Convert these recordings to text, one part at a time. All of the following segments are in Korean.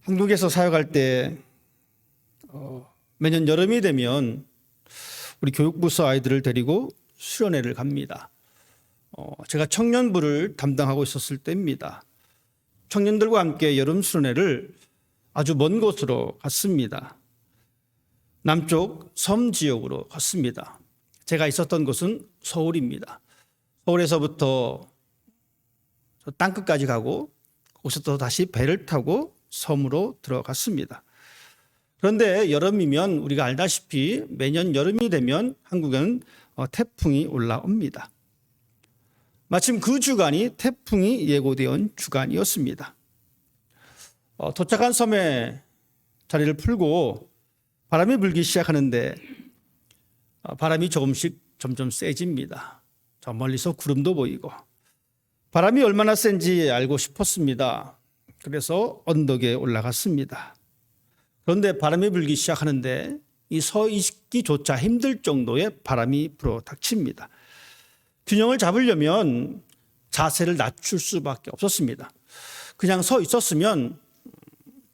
한국에서 사역할 때 매년 여름이 되면 우리 교육부서 아이들을 데리고 수련회를 갑니다. 제가 청년부를 담당하고 있었을 때입니다. 청년들과 함께 여름 수련회를 아주 먼 곳으로 갔습니다. 남쪽 섬 지역으로 갔습니다. 제가 있었던 곳은 서울입니다. 서울에서부터 땅끝까지 가고 거기서 또 다시 배를 타고 섬으로 들어갔습니다. 그런데 여름이면 우리가 알다시피 매년 여름이 되면 한국에는 태풍이 올라옵니다. 마침 그 주간이 태풍이 예고되어 온 주간이었습니다. 도착한 섬에 자리를 풀고 바람이 불기 시작하는데 바람이 조금씩 점점 세집니다. 저 멀리서 구름도 보이고 바람이 얼마나 센지 알고 싶었습니다. 그래서 언덕에 올라갔습니다. 그런데 바람이 불기 시작하는데 이 서 있기조차 힘들 정도의 바람이 불어 닥칩니다. 균형을 잡으려면 자세를 낮출 수밖에 없었습니다. 그냥 서 있었으면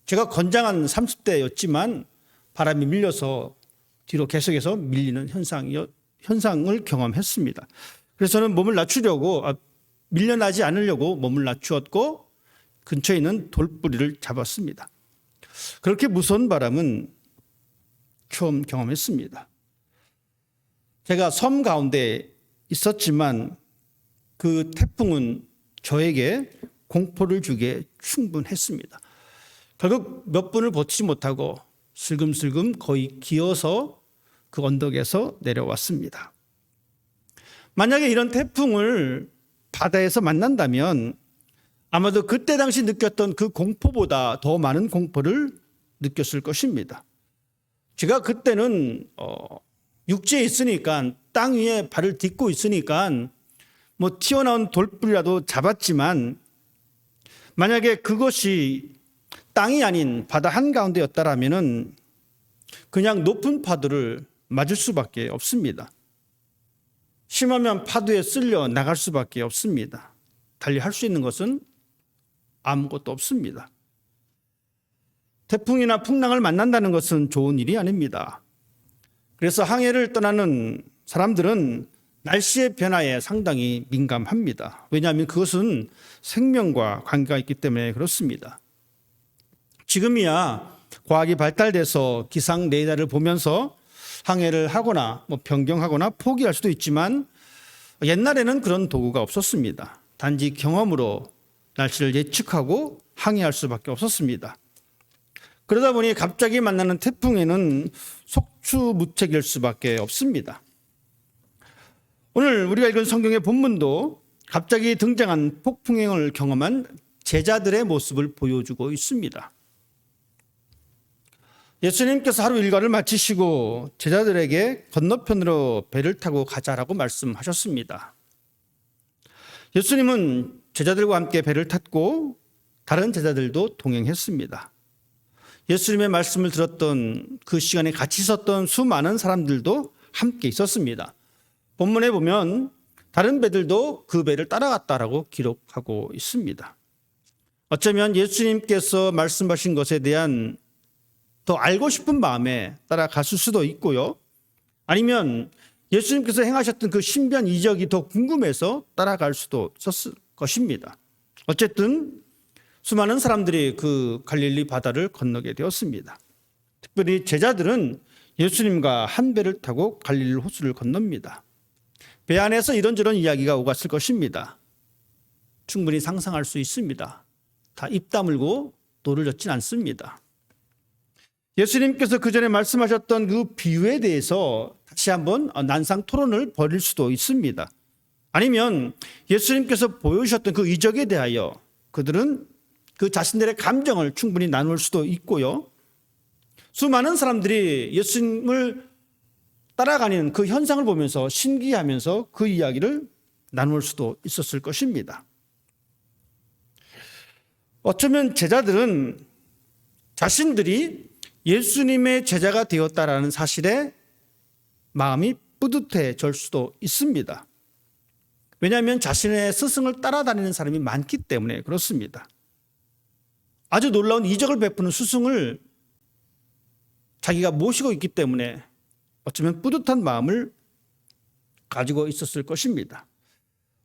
제가 건장한 30대였지만 바람이 밀려서 뒤로 계속해서 밀리는 현상을 경험했습니다. 그래서 저는 몸을 낮추려고 밀려나지 않으려고 몸을 낮추었고 근처에 있는 돌뿌리를 잡았습니다. 그렇게 무서운 바람은 처음 경험했습니다. 제가 섬 가운데 있었지만 그 태풍은 저에게 공포를 주기에 충분했습니다. 결국 몇 분을 버티지 못하고 슬금슬금 거의 기어서 그 언덕에서 내려왔습니다. 만약에 이런 태풍을 바다에서 만난다면 아마도 그때 당시 느꼈던 그 공포보다 더 많은 공포를 느꼈을 것입니다. 제가 그때는 육지에 있으니까 땅 위에 발을 딛고 있으니까 뭐 튀어나온 돌뿌리라도 잡았지만 만약에 그것이 땅이 아닌 바다 한가운데였다라면은 그냥 높은 파도를 맞을 수밖에 없습니다. 심하면 파도에 쓸려 나갈 수밖에 없습니다. 달리 할 수 있는 것은 아무것도 없습니다. 태풍이나 풍랑을 만난다는 것은 좋은 일이 아닙니다. 그래서 항해를 떠나는 사람들은 날씨의 변화에 상당히 민감합니다. 왜냐하면 그것은 생명과 관계가 있기 때문에 그렇습니다. 지금이야 과학이 발달돼서 기상 레이더를 보면서 항해를 하거나 변경하거나 포기할 수도 있지만 옛날에는 그런 도구가 없었습니다. 단지 경험으로 날씨를 예측하고 항해할 수밖에 없었습니다. 그러다 보니 갑자기 만나는 태풍에는 속수무책일 수밖에 없습니다. 오늘 우리가 읽은 성경의 본문도 갑자기 등장한 폭풍행을 경험한 제자들의 모습을 보여주고 있습니다. 예수님께서 하루 일과를 마치시고 제자들에게 건너편으로 배를 타고 가자라고 말씀하셨습니다. 예수님은 제자들과 함께 배를 탔고 다른 제자들도 동행했습니다. 예수님의 말씀을 들었던 그 시간에 같이 있었던 수많은 사람들도 함께 있었습니다. 본문에 보면 다른 배들도 그 배를 따라갔다라고 기록하고 있습니다. 어쩌면 예수님께서 말씀하신 것에 대한 더 알고 싶은 마음에 따라갔을 수도 있고요. 아니면 예수님께서 행하셨던 그 신비한 이적이 더 궁금해서 따라갈 수도 있었을 것입니다. 어쨌든 수많은 사람들이 그 갈릴리 바다를 건너게 되었습니다. 특별히 제자들은 예수님과 한 배를 타고 갈릴리 호수를 건넙니다. 배 안에서 이런저런 이야기가 오갔을 것입니다. 충분히 상상할 수 있습니다. 다 입 다물고 노를 젓진 않습니다. 예수님께서 그 전에 말씀하셨던 그 비유에 대해서 다시 한번 난상 토론을 벌일 수도 있습니다. 아니면 예수님께서 보여주셨던 그 이적에 대하여 그들은 그 자신들의 감정을 충분히 나눌 수도 있고요. 수많은 사람들이 예수님을 따라가는 그 현상을 보면서 신기하면서 그 이야기를 나눌 수도 있었을 것입니다. 어쩌면 제자들은 자신들이 예수님의 제자가 되었다라는 사실에 마음이 뿌듯해질 수도 있습니다. 왜냐하면 자신의 스승을 따라다니는 사람이 많기 때문에 그렇습니다. 아주 놀라운 이적을 베푸는 스승을 자기가 모시고 있기 때문에 어쩌면 뿌듯한 마음을 가지고 있었을 것입니다.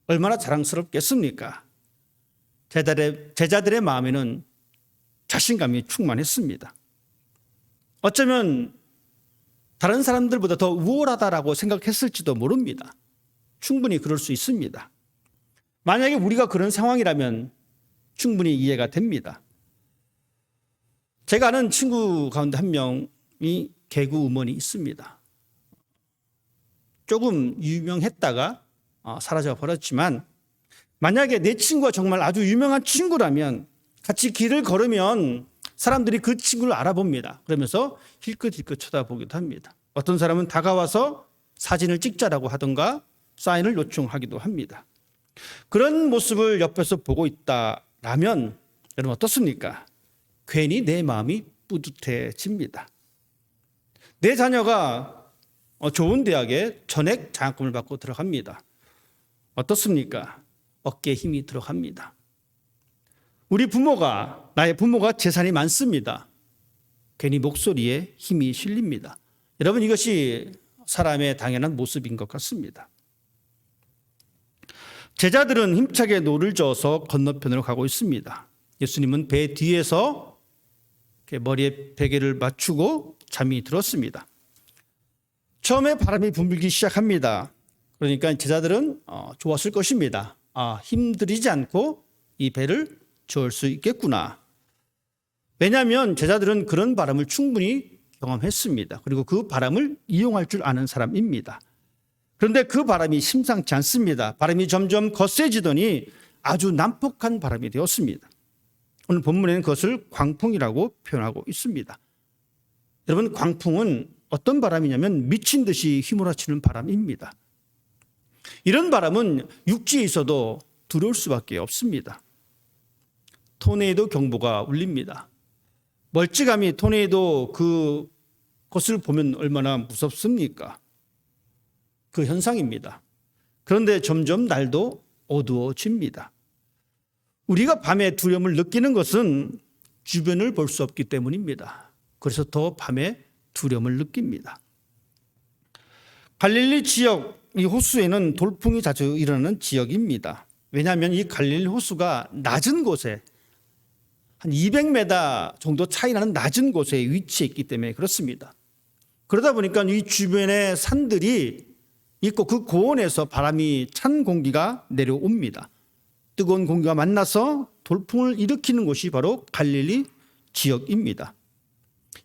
얼마나 자랑스럽겠습니까? 제자들의 마음에는 자신감이 충만했습니다. 어쩌면 다른 사람들보다 더 우월하다라고 생각했을지도 모릅니다. 충분히 그럴 수 있습니다. 만약에 우리가 그런 상황이라면 충분히 이해가 됩니다. 제가 아는 친구 가운데 한 명이 개그우먼이 있습니다. 조금 유명했다가 사라져 버렸지만 만약에 내 친구가 정말 아주 유명한 친구라면 같이 길을 걸으면 사람들이 그 친구를 알아봅니다. 그러면서 힐끗힐끗 쳐다보기도 합니다. 어떤 사람은 다가와서 사진을 찍자라고 하던가 사인을 요청하기도 합니다. 그런 모습을 옆에서 보고 있다라면 여러분 어떻습니까? 괜히 내 마음이 뿌듯해집니다. 내 자녀가 좋은 대학에 전액 장학금을 받고 들어갑니다. 어떻습니까? 어깨에 힘이 들어갑니다. 나의 부모가 재산이 많습니다. 괜히 목소리에 힘이 실립니다. 여러분 이것이 사람의 당연한 모습인 것 같습니다. 제자들은 힘차게 노를 저어서 건너편으로 가고 있습니다. 예수님은 배 뒤에서 머리에 베개를 맞추고 잠이 들었습니다. 처음에 바람이 불기 시작합니다. 그러니까 제자들은 좋았을 것입니다. 힘들이지 않고 이 배를 저을 수 있겠구나. 왜냐하면 제자들은 그런 바람을 충분히 경험했습니다. 그리고 그 바람을 이용할 줄 아는 사람입니다. 그런데 그 바람이 심상치 않습니다. 바람이 점점 거세지더니 아주 난폭한 바람이 되었습니다. 오늘 본문에는 그것을 광풍이라고 표현하고 있습니다. 여러분 광풍은 어떤 바람이냐면 미친 듯이 휘몰아치는 바람입니다. 이런 바람은 육지에 있어도 두려울 수밖에 없습니다. 토네이도 경보가 울립니다. 멀찌감이 토네이도 그것을 보면 얼마나 무섭습니까? 그 현상입니다. 그런데 점점 날도 어두워집니다. 우리가 밤에 두려움을 느끼는 것은 주변을 볼 수 없기 때문입니다. 그래서 더 밤에 두려움을 느낍니다. 갈릴리 지역 이 호수에는 돌풍이 자주 일어나는 지역입니다. 왜냐하면 이 갈릴리 호수가 낮은 곳에 한 200m 정도 차이 나는 낮은 곳에 위치해 있기 때문에 그렇습니다. 그러다 보니까 이 주변의 산들이 있고 그 고원에서 바람이 찬 공기가 내려옵니다. 뜨거운 공기가 만나서 돌풍을 일으키는 곳이 바로 갈릴리 지역입니다.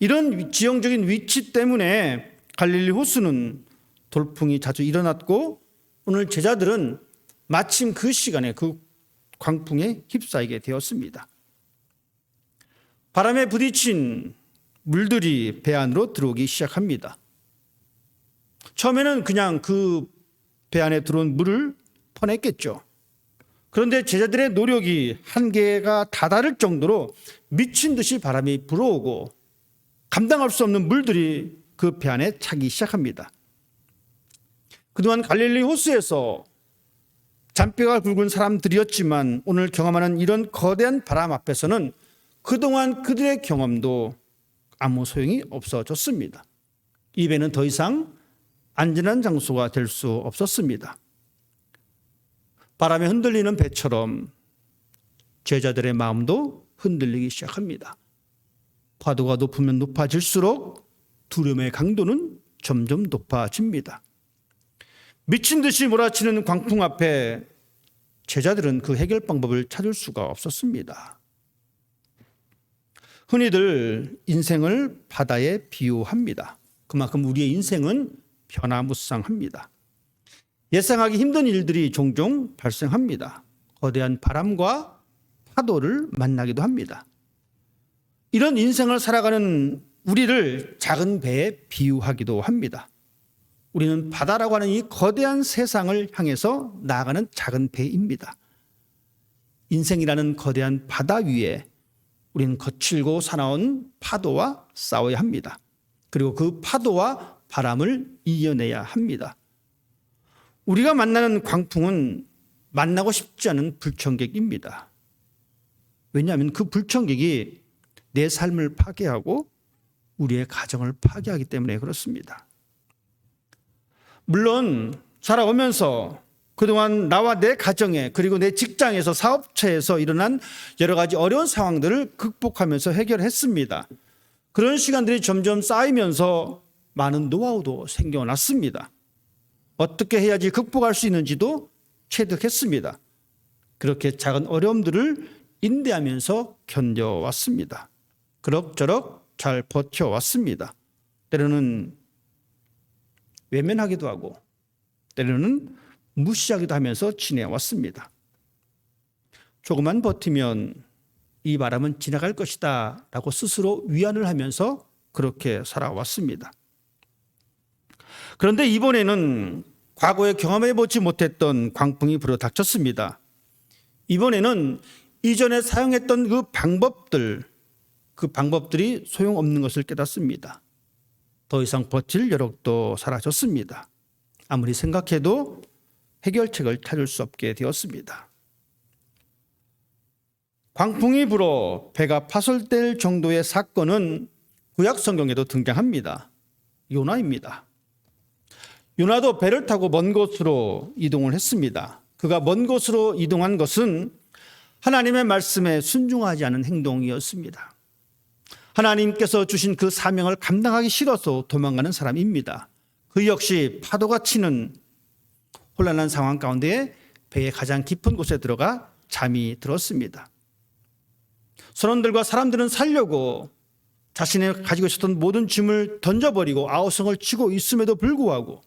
이런 지형적인 위치 때문에 갈릴리 호수는 돌풍이 자주 일어났고 오늘 제자들은 마침 그 시간에 그 광풍에 휩싸이게 되었습니다. 바람에 부딪힌 물들이 배 안으로 들어오기 시작합니다. 처음에는 그냥 그 배 안에 들어온 물을 퍼냈겠죠. 그런데 제자들의 노력이 한계가 다다를 정도로 미친 듯이 바람이 불어오고 감당할 수 없는 물들이 그 배 안에 차기 시작합니다. 그동안 갈릴리 호수에서 잔뼈가 굵은 사람들이었지만 오늘 경험하는 이런 거대한 바람 앞에서는 그동안 그들의 경험도 아무 소용이 없어졌습니다. 이 배는 더 이상 안전한 장소가 될 수 없었습니다. 바람에 흔들리는 배처럼 제자들의 마음도 흔들리기 시작합니다. 파도가 높으면 높아질수록 두려움의 강도는 점점 높아집니다. 미친 듯이 몰아치는 광풍 앞에 제자들은 그 해결 방법을 찾을 수가 없었습니다. 흔히들 인생을 바다에 비유합니다. 그만큼 우리의 인생은 변화무쌍합니다. 예상하기 힘든 일들이 종종 발생합니다. 거대한 바람과 파도를 만나기도 합니다. 이런 인생을 살아가는 우리를 작은 배에 비유하기도 합니다. 우리는 바다라고 하는 이 거대한 세상을 향해서 나아가는 작은 배입니다. 인생이라는 거대한 바다 위에 우리는 거칠고 사나운 파도와 싸워야 합니다. 그리고 그 파도와 바람을 이겨내야 합니다. 우리가 만나는 광풍은 만나고 싶지 않은 불청객입니다. 왜냐하면 그 불청객이 내 삶을 파괴하고 우리의 가정을 파괴하기 때문에 그렇습니다. 물론 살아오면서 그동안 나와 내 가정에 그리고 내 직장에서 사업체에서 일어난 여러 가지 어려운 상황들을 극복하면서 해결했습니다. 그런 시간들이 점점 쌓이면서 많은 노하우도 생겨났습니다. 어떻게 해야지 극복할 수 있는지도 체득했습니다. 그렇게 작은 어려움들을 인내하면서 견뎌왔습니다. 그럭저럭 잘 버텨왔습니다. 때로는 외면하기도 하고 때로는 무시하기도 하면서 지내왔습니다. 조금만 버티면 이 바람은 지나갈 것이다 라고 스스로 위안을 하면서 그렇게 살아왔습니다. 그런데 이번에는 과거에 경험해보지 못했던 광풍이 불어 닥쳤습니다. 이번에는 이전에 사용했던 그 방법들이 소용없는 것을 깨닫습니다. 더 이상 버틸 여력도 사라졌습니다. 아무리 생각해도 해결책을 찾을 수 없게 되었습니다. 광풍이 불어 배가 파손될 정도의 사건은 구약 성경에도 등장합니다. 요나입니다. 요나도 배를 타고 먼 곳으로 이동을 했습니다. 그가 먼 곳으로 이동한 것은 하나님의 말씀에 순종하지 않은 행동이었습니다. 하나님께서 주신 그 사명을 감당하기 싫어서 도망가는 사람입니다. 그 역시 파도가 치는 혼란한 상황 가운데 배의 가장 깊은 곳에 들어가 잠이 들었습니다. 선원들과 사람들은 살려고 자신이 가지고 있었던 모든 짐을 던져버리고 아우성을 치고 있음에도 불구하고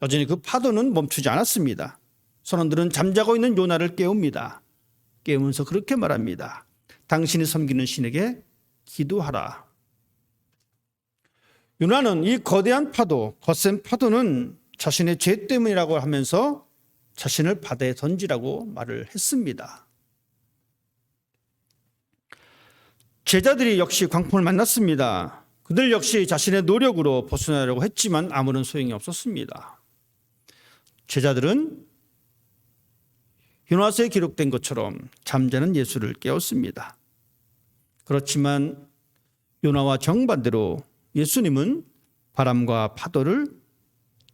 여전히 그 파도는 멈추지 않았습니다. 선원들은 잠자고 있는 요나를 깨웁니다. 깨우면서 그렇게 말합니다. 당신이 섬기는 신에게 기도하라. 요나는 이 거대한 파도, 거센 파도는 자신의 죄 때문이라고 하면서 자신을 바다에 던지라고 말을 했습니다. 제자들이 역시 광풍을 만났습니다. 그들 역시 자신의 노력으로 벗어나려고 했지만 아무런 소용이 없었습니다. 제자들은 요나서에 기록된 것처럼 잠자는 예수를 깨웠습니다. 그렇지만 요나와 정반대로 예수님은 바람과 파도를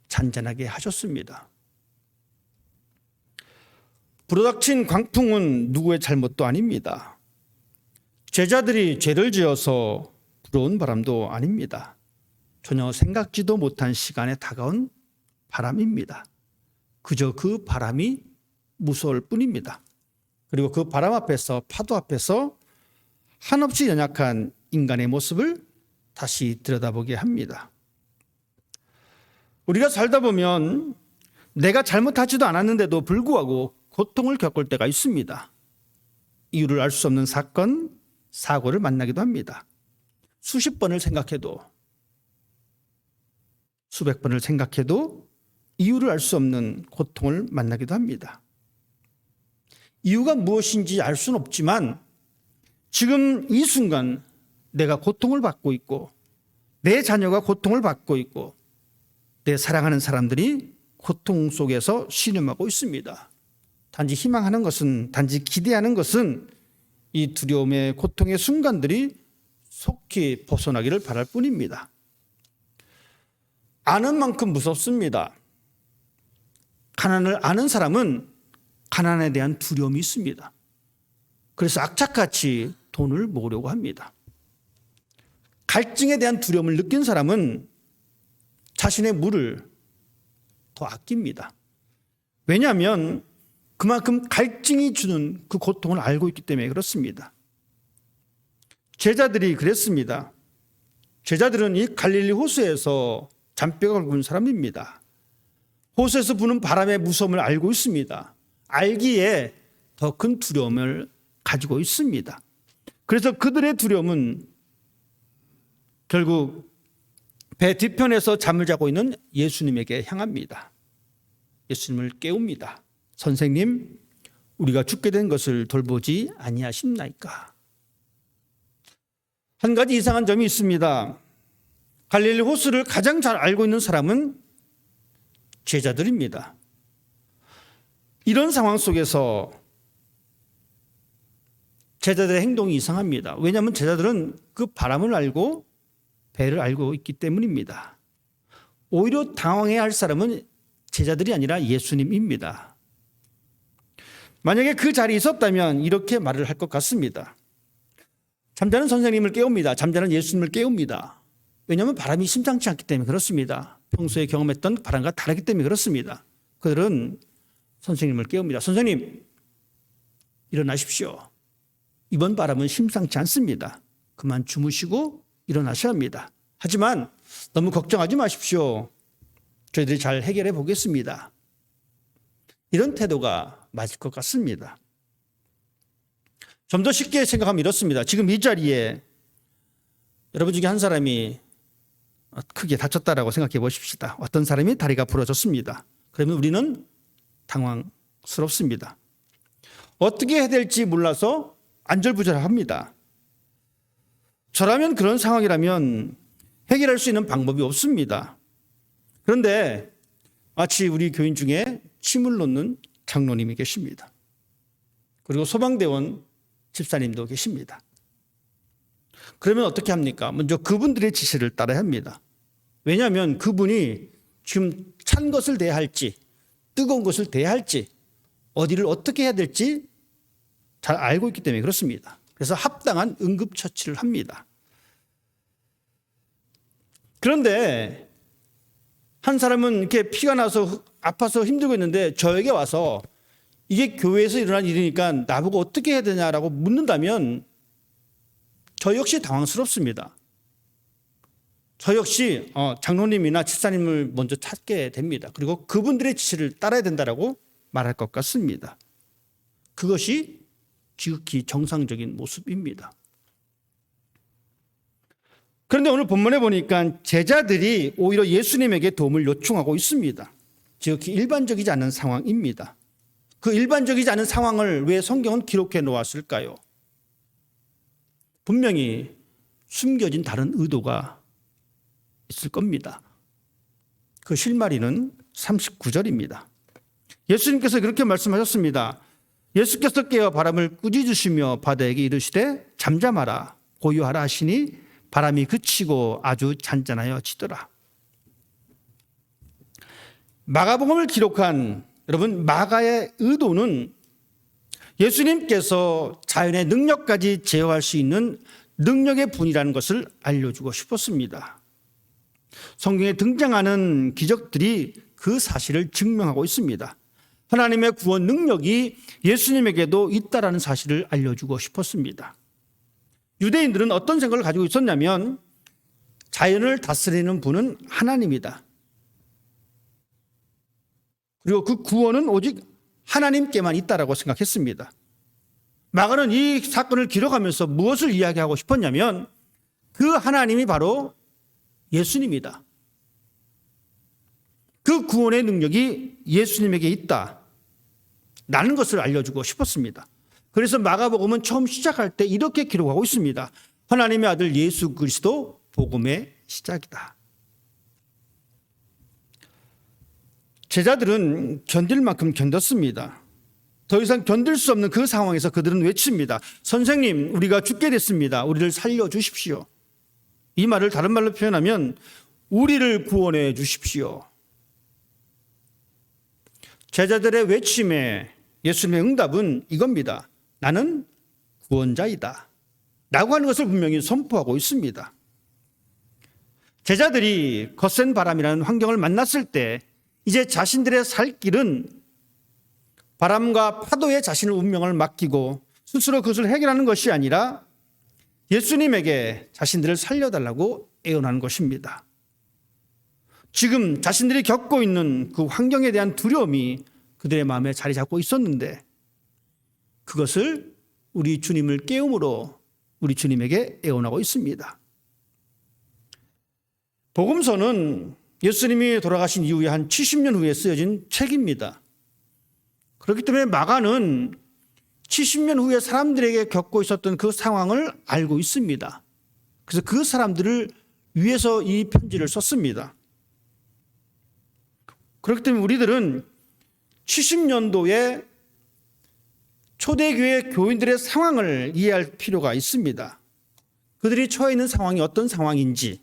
잔잔하게 하셨습니다. 불어닥친 광풍은 누구의 잘못도 아닙니다. 제자들이 죄를 지어서 불어온 바람도 아닙니다. 전혀 생각지도 못한 시간에 다가온 바람입니다. 그저 그 바람이 무서울 뿐입니다. 그리고 그 바람 앞에서, 파도 앞에서 한없이 연약한 인간의 모습을 다시 들여다보게 합니다. 우리가 살다 보면 내가 잘못하지도 않았는데도 불구하고 고통을 겪을 때가 있습니다. 이유를 알 수 없는 사건, 사고를 만나기도 합니다. 수십 번을 생각해도, 수백 번을 생각해도 이유를 알 수 없는 고통을 만나기도 합니다. 이유가 무엇인지 알 수는 없지만 지금 이 순간 내가 고통을 받고 있고 내 자녀가 고통을 받고 있고 내 사랑하는 사람들이 고통 속에서 신음하고 있습니다. 단지 희망하는 것은, 단지 기대하는 것은 이 두려움의 고통의 순간들이 속히 벗어나기를 바랄 뿐입니다. 아는 만큼 무섭습니다. 가난을 아는 사람은 가난에 대한 두려움이 있습니다. 그래서 악착같이 돈을 모으려고 합니다. 갈증에 대한 두려움을 느낀 사람은 자신의 물을 더 아낍니다. 왜냐하면 그만큼 갈증이 주는 그 고통을 알고 있기 때문에 그렇습니다. 제자들이 그랬습니다. 제자들은 이 갈릴리 호수에서 잔뼈가 굵은 사람입니다. 호수에서 부는 바람의 무서움을 알고 있습니다. 알기에 더 큰 두려움을 가지고 있습니다. 그래서 그들의 두려움은 결국 배 뒤편에서 잠을 자고 있는 예수님에게 향합니다. 예수님을 깨웁니다. 선생님, 우리가 죽게 된 것을 돌보지 아니하십나이까? 한 가지 이상한 점이 있습니다. 갈릴리 호수를 가장 잘 알고 있는 사람은 제자들입니다. 이런 상황 속에서 제자들의 행동이 이상합니다. 왜냐하면 제자들은 그 바람을 알고 배를 알고 있기 때문입니다. 오히려 당황해야 할 사람은 제자들이 아니라 예수님입니다. 만약에 그 자리에 있었다면 이렇게 말을 할 것 같습니다. 잠자는 선생님을 깨웁니다. 잠자는 예수님을 깨웁니다. 왜냐하면 바람이 심상치 않기 때문에 그렇습니다. 평소에 경험했던 바람과 다르기 때문에 그렇습니다. 그들은 선생님을 깨웁니다. 선생님, 일어나십시오. 이번 바람은 심상치 않습니다. 그만 주무시고 일어나셔야 합니다. 하지만 너무 걱정하지 마십시오. 저희들이 잘 해결해 보겠습니다. 이런 태도가 맞을 것 같습니다. 좀 더 쉽게 생각하면 이렇습니다. 지금 이 자리에 여러분 중에 한 사람이 크게 다쳤다라고 생각해 보십시다. 어떤 사람이 다리가 부러졌습니다. 그러면 우리는 당황스럽습니다. 어떻게 해야 될지 몰라서 안절부절합니다. 저라면 그런 상황이라면 해결할 수 있는 방법이 없습니다. 그런데 마치 우리 교인 중에 침을 놓는 장로님이 계십니다. 그리고 소방대원 집사님도 계십니다. 그러면 어떻게 합니까? 먼저 그분들의 지시를 따라야 합니다. 왜냐하면 그분이 지금 찬 것을 대야 할지 뜨거운 것을 대야 할지 어디를 어떻게 해야 될지 잘 알고 있기 때문에 그렇습니다. 그래서 합당한 응급처치를 합니다. 그런데 한 사람은 이렇게 피가 나서 아파서 힘들고 있는데 저에게 와서 이게 교회에서 일어난 일이니까 나보고 어떻게 해야 되냐라고 묻는다면 저 역시 당황스럽습니다. 저 역시 장로님이나 집사님을 먼저 찾게 됩니다. 그리고 그분들의 지시를 따라야 된다라고 말할 것 같습니다. 그것이 지극히 정상적인 모습입니다. 그런데 오늘 본문에 보니까 제자들이 오히려 예수님에게 도움을 요청하고 있습니다. 지극히 일반적이지 않은 상황입니다. 그 일반적이지 않은 상황을 왜 성경은 기록해 놓았을까요? 분명히 숨겨진 다른 의도가 있을 겁니다. 그 실마리는 39절입니다. 예수님께서 그렇게 말씀하셨습니다. 예수께서 깨어 바람을 꾸짖으시며 바다에게 이르시되 잠잠하라 고요하라 하시니 바람이 그치고 아주 잔잔하여지더라. 마가복음을 기록한 여러분 마가의 의도는 예수님께서 자연의 능력까지 제어할 수 있는 능력의 분이라는 것을 알려주고 싶었습니다. 성경에 등장하는 기적들이 그 사실을 증명하고 있습니다. 하나님의 구원 능력이 예수님에게도 있다라는 사실을 알려주고 싶었습니다. 유대인들은 어떤 생각을 가지고 있었냐면 자연을 다스리는 분은 하나님이다. 그리고 그 구원은 오직 하나님께만 있다라고 생각했습니다. 마가는 이 사건을 기록하면서 무엇을 이야기하고 싶었냐면 그 하나님이 바로 예수님이다. 그 구원의 능력이 예수님에게 있다. 라는 것을 알려주고 싶었습니다. 그래서 마가복음은 처음 시작할 때 이렇게 기록하고 있습니다. 하나님의 아들 예수 그리스도 복음의 시작이다. 제자들은 견딜 만큼 견뎠습니다. 더 이상 견딜 수 없는 그 상황에서 그들은 외칩니다. 선생님, 우리가 죽게 됐습니다. 우리를 살려주십시오. 이 말을 다른 말로 표현하면 우리를 구원해 주십시오. 제자들의 외침에 예수님의 응답은 이겁니다. 나는 구원자이다. 라고 하는 것을 분명히 선포하고 있습니다. 제자들이 거센 바람이라는 환경을 만났을 때 이제 자신들의 살 길은 바람과 파도에 자신의 운명을 맡기고 스스로 그것을 해결하는 것이 아니라 예수님에게 자신들을 살려달라고 애원하는 것입니다. 지금 자신들이 겪고 있는 그 환경에 대한 두려움이 그들의 마음에 자리 잡고 있었는데 그것을 우리 주님을 깨움으로 우리 주님에게 애원하고 있습니다. 복음서는 예수님이 돌아가신 이후에 한 70년 후에 쓰여진 책입니다. 그렇기 때문에 마가는 70년 후에 사람들에게 겪고 있었던 그 상황을 알고 있습니다. 그래서 그 사람들을 위해서 이 편지를 썼습니다. 그렇기 때문에 우리들은 70년도에 초대교회 교인들의 상황을 이해할 필요가 있습니다. 그들이 처해 있는 상황이 어떤 상황인지,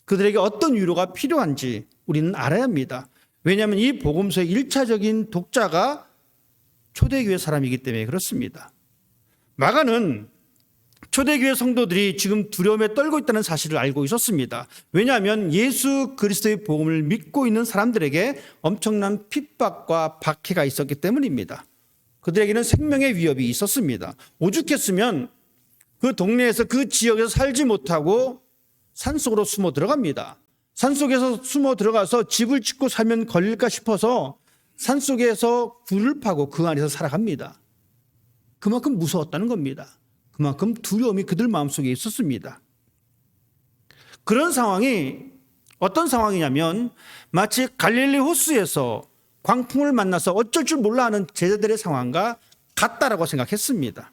그들에게 어떤 위로가 필요한지 우리는 알아야 합니다. 왜냐하면 이 복음서의 1차적인 독자가 초대교회 사람이기 때문에 그렇습니다. 마가는 초대교회 성도들이 지금 두려움에 떨고 있다는 사실을 알고 있었습니다. 왜냐하면 예수 그리스도의 복음을 믿고 있는 사람들에게 엄청난 핍박과 박해가 있었기 때문입니다. 그들에게는 생명의 위협이 있었습니다. 오죽했으면 그 동네에서 그 지역에서 살지 못하고 산속으로 숨어 들어갑니다. 산속에서 숨어 들어가서 집을 짓고 살면 걸릴까 싶어서 산속에서 굴을 파고 그 안에서 살아갑니다. 그만큼 무서웠다는 겁니다. 그만큼 두려움이 그들 마음속에 있었습니다. 그런 상황이 어떤 상황이냐면 마치 갈릴리 호수에서 광풍을 만나서 어쩔 줄 몰라 하는 제자들의 상황과 같다라고 생각했습니다.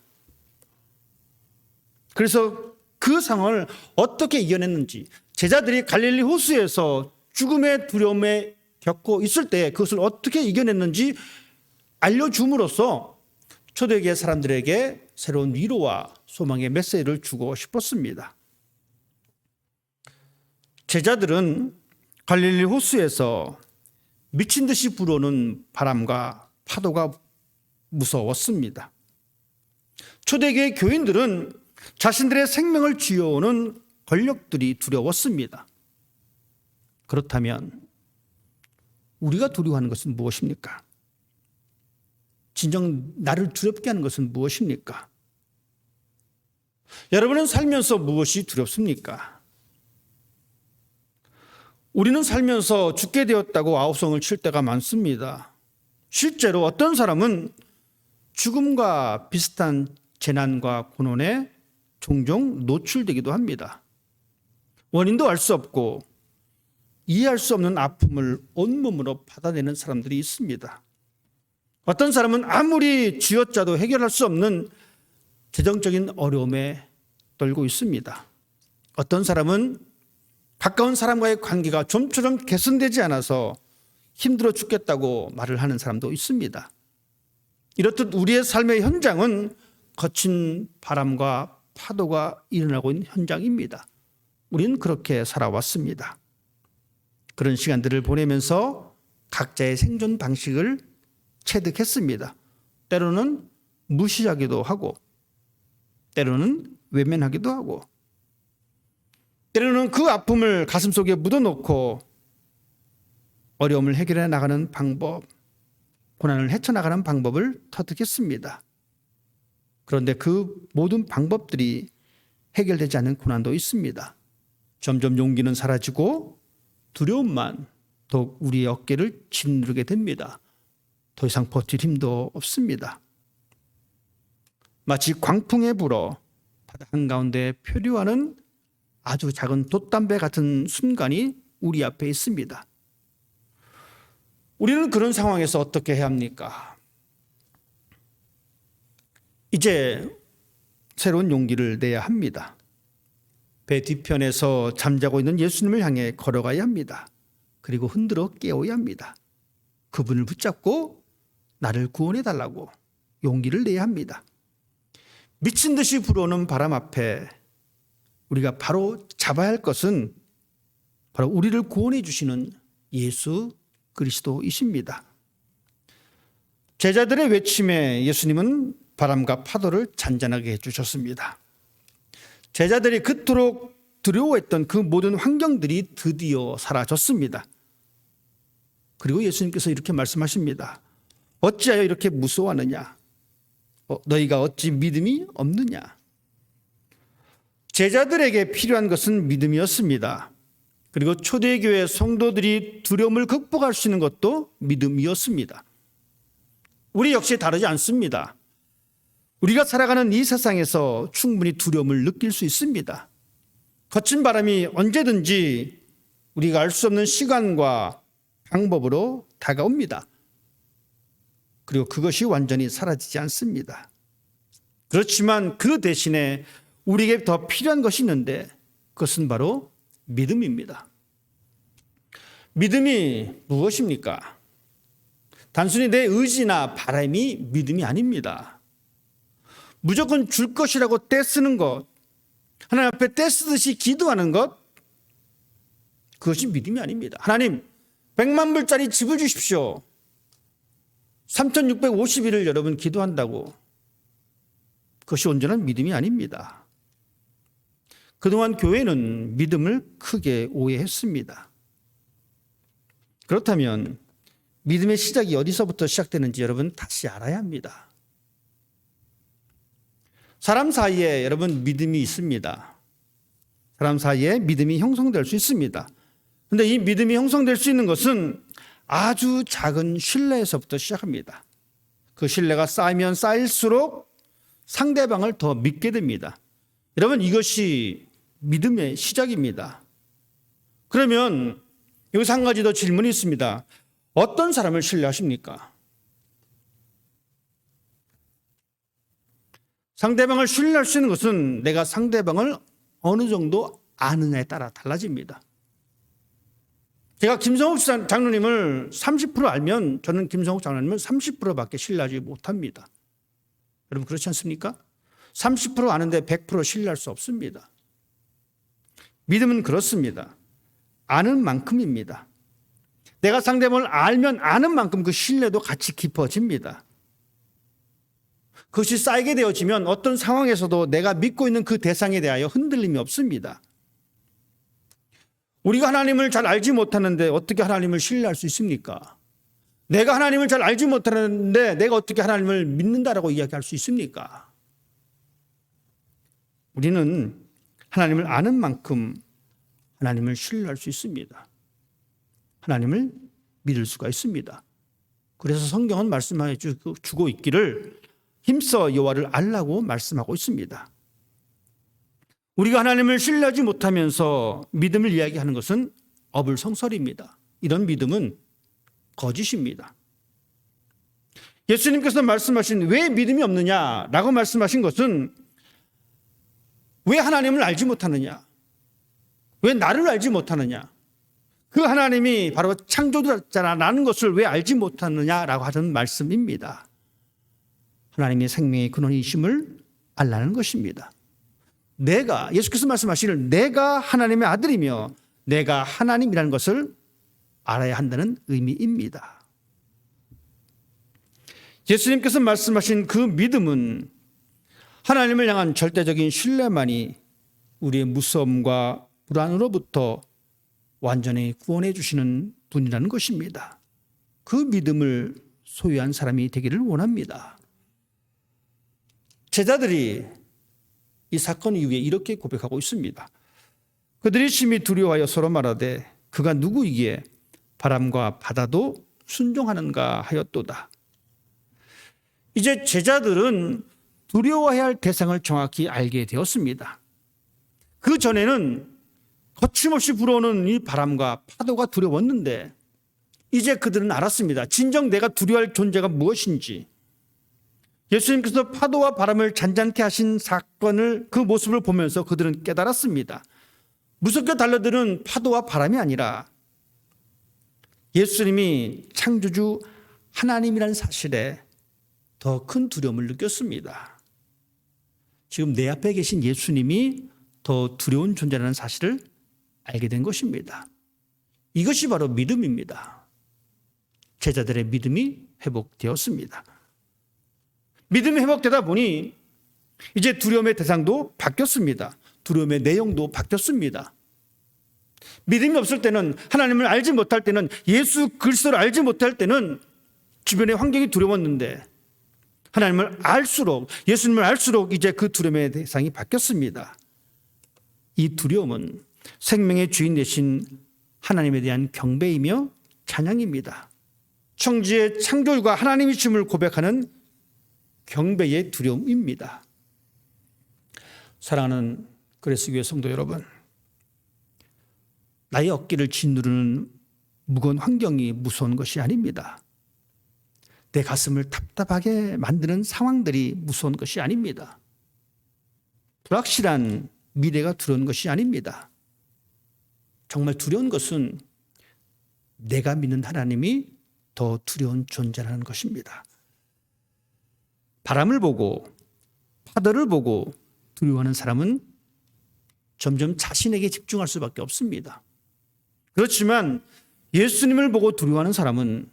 그래서 그 상황을 어떻게 이겨냈는지, 제자들이 갈릴리 호수에서 죽음의 두려움에 겪고 있을 때 그것을 어떻게 이겨냈는지 알려줌으로써 초대교회 사람들에게 새로운 위로와 소망의 메시지를 주고 싶었습니다. 제자들은 갈릴리 호수에서 미친 듯이 불어오는 바람과 파도가 무서웠습니다. 초대교회 교인들은 자신들의 생명을 쥐어오는 권력들이 두려웠습니다. 그렇다면 우리가 두려워하는 것은 무엇입니까? 진정 나를 두렵게 하는 것은 무엇입니까? 여러분은 살면서 무엇이 두렵습니까? 우리는 살면서 죽게 되었다고 아우성을 칠 때가 많습니다. 실제로 어떤 사람은 죽음과 비슷한 재난과 고난에 종종 노출되기도 합니다. 원인도 알 수 없고 이해할 수 없는 아픔을 온몸으로 받아내는 사람들이 있습니다. 어떤 사람은 아무리 쥐어짜도 해결할 수 없는 재정적인 어려움에 떨고 있습니다. 어떤 사람은 가까운 사람과의 관계가 좀처럼 개선되지 않아서 힘들어 죽겠다고 말을 하는 사람도 있습니다. 이렇듯 우리의 삶의 현장은 거친 바람과 파도가 일어나고 있는 현장입니다. 우리는 그렇게 살아왔습니다. 그런 시간들을 보내면서 각자의 생존 방식을 체득했습니다. 때로는 무시하기도 하고, 때로는 외면하기도 하고, 때로는 그 아픔을 가슴속에 묻어놓고 어려움을 해결해 나가는 방법, 고난을 헤쳐나가는 방법을 터득했습니다. 그런데 그 모든 방법들이 해결되지 않는 고난도 있습니다. 점점 용기는 사라지고 두려움만 더욱 우리의 어깨를 짓누르게 됩니다. 더 이상 버틸 힘도 없습니다. 마치 광풍에 불어 바다 한가운데 표류하는 아주 작은 돛담배 같은 순간이 우리 앞에 있습니다. 우리는 그런 상황에서 어떻게 해야 합니까? 이제 새로운 용기를 내야 합니다. 배 뒤편에서 잠자고 있는 예수님을 향해 걸어가야 합니다. 그리고 흔들어 깨워야 합니다. 그분을 붙잡고 나를 구원해 달라고 용기를 내야 합니다. 미친 듯이 불어오는 바람 앞에 우리가 바로 잡아야 할 것은 바로 우리를 구원해 주시는 예수 그리스도이십니다. 제자들의 외침에 예수님은 바람과 파도를 잔잔하게 해주셨습니다. 제자들이 그토록 두려워했던 그 모든 환경들이 드디어 사라졌습니다. 그리고 예수님께서 이렇게 말씀하십니다. 어찌하여 이렇게 무서워하느냐? 너희가 어찌 믿음이 없느냐? 제자들에게 필요한 것은 믿음이었습니다. 그리고 초대교회 성도들이 두려움을 극복할 수 있는 것도 믿음이었습니다. 우리 역시 다르지 않습니다. 우리가 살아가는 이 세상에서 충분히 두려움을 느낄 수 있습니다. 거친 바람이 언제든지 우리가 알 수 없는 시간과 방법으로 다가옵니다. 그리고 그것이 완전히 사라지지 않습니다. 그렇지만 그 대신에 우리에게 더 필요한 것이 있는데 그것은 바로 믿음입니다. 믿음이 무엇입니까? 단순히 내 의지나 바람이 믿음이 아닙니다. 무조건 줄 것이라고 떼쓰는 것, 하나님 앞에 떼쓰듯이 기도하는 것, 그것이 믿음이 아닙니다. 하나님, 100만 불짜리 집을 주십시오. 3650일을 여러분 기도한다고. 그것이 온전한 믿음이 아닙니다. 그동안 교회는 믿음을 크게 오해했습니다. 그렇다면 믿음의 시작이 어디서부터 시작되는지 여러분 다시 알아야 합니다. 사람 사이에 여러분 믿음이 있습니다. 사람 사이에 믿음이 형성될 수 있습니다. 그런데 이 믿음이 형성될 수 있는 것은 아주 작은 신뢰에서부터 시작합니다. 그 신뢰가 쌓이면 쌓일수록 상대방을 더 믿게 됩니다. 여러분, 이것이 믿음의 시작입니다. 그러면 여기서 한 가지 더 질문이 있습니다. 어떤 사람을 신뢰하십니까? 상대방을 신뢰할 수 있는 것은 내가 상대방을 어느 정도 아느냐에 따라 달라집니다. 제가 김성욱 장로님을 30% 알면 저는 김성욱 장로님을 30%밖에 신뢰하지 못합니다. 여러분 그렇지 않습니까? 30% 아는데 100% 신뢰할 수 없습니다. 믿음은 그렇습니다. 아는 만큼입니다. 내가 상대방을 알면 아는 만큼 그 신뢰도 같이 깊어집니다. 그것이 쌓이게 되어지면 어떤 상황에서도 내가 믿고 있는 그 대상에 대하여 흔들림이 없습니다. 우리가 하나님을 잘 알지 못하는데 어떻게 하나님을 신뢰할 수 있습니까? 내가 하나님을 잘 알지 못하는데 내가 어떻게 하나님을 믿는다라고 이야기할 수 있습니까? 우리는 하나님을 아는 만큼 하나님을 신뢰할 수 있습니다. 하나님을 믿을 수가 있습니다. 그래서 성경은 말씀해 주고 있기를 힘써 여호와를 알라고 말씀하고 있습니다. 우리가 하나님을 신뢰하지 못하면서 믿음을 이야기하는 것은 어불성설입니다. 이런 믿음은 거짓입니다. 예수님께서 말씀하신 왜 믿음이 없느냐라고 말씀하신 것은 왜 하나님을 알지 못하느냐, 왜 나를 알지 못하느냐, 그 하나님이 바로 창조자라는 것을 왜 알지 못하느냐라고 하는 말씀입니다. 하나님의 생명의 근원이심을 알라는 것입니다. 예수께서 말씀하시기를 내가 하나님의 아들이며 내가 하나님이라는 것을 알아야 한다는 의미입니다. 예수님께서 말씀하신 그 믿음은 하나님을 향한 절대적인 신뢰만이 우리의 무서움과 불안으로부터 완전히 구원해 주시는 분이라는 것입니다. 그 믿음을 소유한 사람이 되기를 원합니다. 제자들이 이 사건 이후에 이렇게 고백하고 있습니다. 그들이 심히 두려워하여 서로 말하되 그가 누구이기에 바람과 바다도 순종하는가 하였도다. 이제 제자들은 두려워해야 할 대상을 정확히 알게 되었습니다. 그 전에는 거침없이 불어오는 이 바람과 파도가 두려웠는데 이제 그들은 알았습니다. 진정 내가 두려워할 존재가 무엇인지. 예수님께서 파도와 바람을 잔잔케 하신 사건을 그 모습을 보면서 그들은 깨달았습니다. 무섭게 달려드는 파도와 바람이 아니라 예수님이 창조주 하나님이라는 사실에 더 큰 두려움을 느꼈습니다. 지금 내 앞에 계신 예수님이 더 두려운 존재라는 사실을 알게 된 것입니다. 이것이 바로 믿음입니다. 제자들의 믿음이 회복되었습니다. 믿음이 회복되다 보니 이제 두려움의 대상도 바뀌었습니다. 두려움의 내용도 바뀌었습니다. 믿음이 없을 때는, 하나님을 알지 못할 때는, 예수 그리스도를 알지 못할 때는 주변의 환경이 두려웠는데 하나님을 알수록, 예수님을 알수록 이제 그 두려움의 대상이 바뀌었습니다. 이 두려움은 생명의 주인 되신 하나님에 대한 경배이며 찬양입니다. 천지의 창조주가 하나님이심을 고백하는 경배의 두려움입니다. 사랑하는 그리스도의 성도 여러분, 나의 어깨를 짓누르는 무거운 환경이 무서운 것이 아닙니다. 내 가슴을 답답하게 만드는 상황들이 무서운 것이 아닙니다. 불확실한 미래가 두려운 것이 아닙니다. 정말 두려운 것은 내가 믿는 하나님이 더 두려운 존재라는 것입니다. 바람을 보고 파도를 보고 두려워하는 사람은 점점 자신에게 집중할 수밖에 없습니다. 그렇지만 예수님을 보고 두려워하는 사람은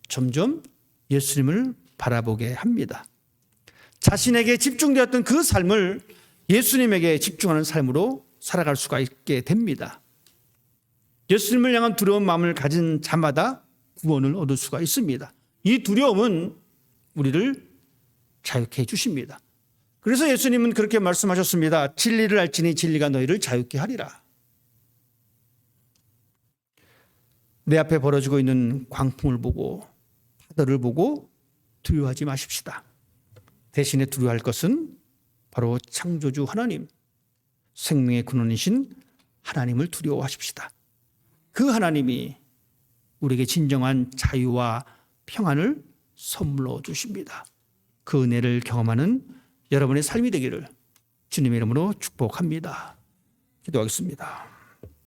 점점 예수님을 바라보게 합니다. 자신에게 집중되었던 그 삶을 예수님에게 집중하는 삶으로 살아갈 수가 있게 됩니다. 예수님을 향한 두려운 마음을 가진 자마다 구원을 얻을 수가 있습니다. 이 두려움은 우리를 자유케 해 주십니다. 그래서 예수님은 그렇게 말씀하셨습니다. 진리를 알지니 진리가 너희를 자유케 하리라. 내 앞에 벌어지고 있는 광풍을 보고 파도를 보고 두려워하지 마십시다. 대신에 두려워할 것은 바로 창조주 하나님, 생명의 근원이신 하나님을 두려워하십시다. 그 하나님이 우리에게 진정한 자유와 평안을 선물로 주십니다. 그 은혜를 경험하는 여러분의 삶이 되기를 주님의 이름으로 축복합니다. 기도하겠습니다.